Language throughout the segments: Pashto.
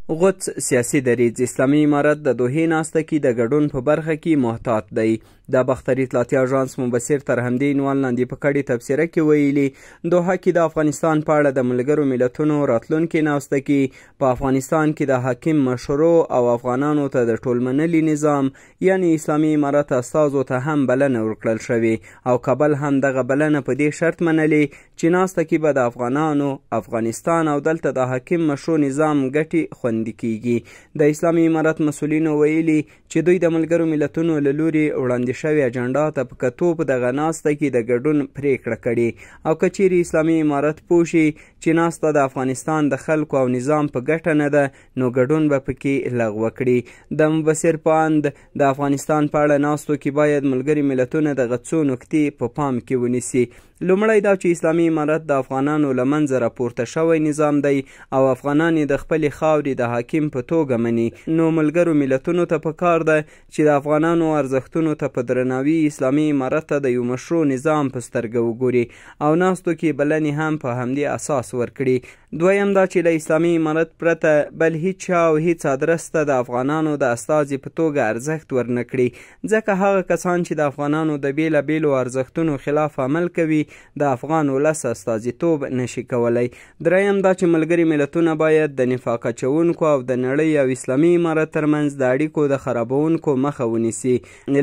غوڅ سیاسي دریځ. اسلامي امارت د دوحې ناسته کې د ګډون په برخه کې محتاط دی. د باختر اطلاعاتي اژانس مبصر تر همدې عنوان لاندې په کړې تبصره کې ویلي دوحه کې د افغانستان په اړه د ملګرو ملتونو راتلونکې ناسته کې په افغانستان کې د حاکم مشروع او افغانانو ته د ټولمنلي نظام یعنی اسلامي امارت استازو ته هم بلنه ورکړل شوې او کابل هم دغه بلنه په دې شرط منلې چې ناسته کې به د افغانانو افغانستان او دلته د حاکم مشروع نظام ګټې خوندي کیږي. د اسلامي امارت مسؤلینو ویلي چې دوی د ملګرو ملتونو له لوري وړاندې شوې اجنډا ته په کتو په دغه ناسته کې د ګډون پریکړه کړې او که چیرې اسلامي امارت پوه شي چې ناسته د افغانستان د خلکو او نظام په ګټه نه ده نو ګډون به پکې لغوه کړي. د مبصر په اند د افغانستان په اړه ناستو کې باید ملګري ملتونه دغه څو نکتې په پام کې ونیسي. لومړی دا چې اسلامي امارت د افغانانو له منځه راپورته شوی نظام دی او افغانان یې د خپلې خاورې د حاکم په توګه مني، نو ملګرو ملتونو ته پکار ده چې د افغانانو ارزښتونو ته په درناوي اسلامي امارت ته د یو مشروع نظام په سترګه وګوري او ناستو کې بلنې هم په همدې اساس ورکړي. دویم دا چې له اسلامي امارت پرته بل هیڅ چا او هیڅ ادرس ته د افغانانو د استازي په توګه ارزښت ورنکړي، ځکه هغه کسان چې د افغانانو د بیلابیلو ارزښتونو خلاف عمل کوي د افغان ولس استازیتوب نشي کولی. دریم دا چې ملګري ملتونه باید د نفاق اچونکو او د نړۍ او اسلامي امارت ترمنځ د اړیکو د خرابونکو مخه ونیسي،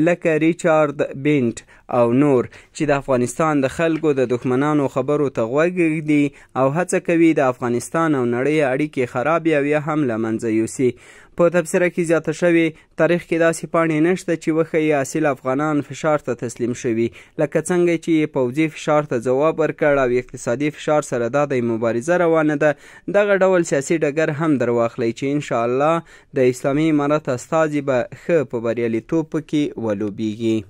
لکه ریچارډ بینټ او نور چې د افغانستان د خلکو د دښمنانو خبرو ته غوږ ږدي او هڅه کوي د افغانستان او نړۍ اړیکې خرابې او یا هم له منځه یوسي. په تبصره کې زیاته شوې تاریخ کې داسې پاڼې نشته چې وښیي اصیل افغانان فشار ته تسلیم شوي، لکه څنګه چې پوځي فشار ته ځواب ورکړ او اقتصادي فشار سره دا د مبارزه روانه ده. دغه ډول سیاسي ډګر هم در واخلئ چې انشاءالله د اسلامي امارت استازي به ښه په بریالیتوب پکې ولوبیږي.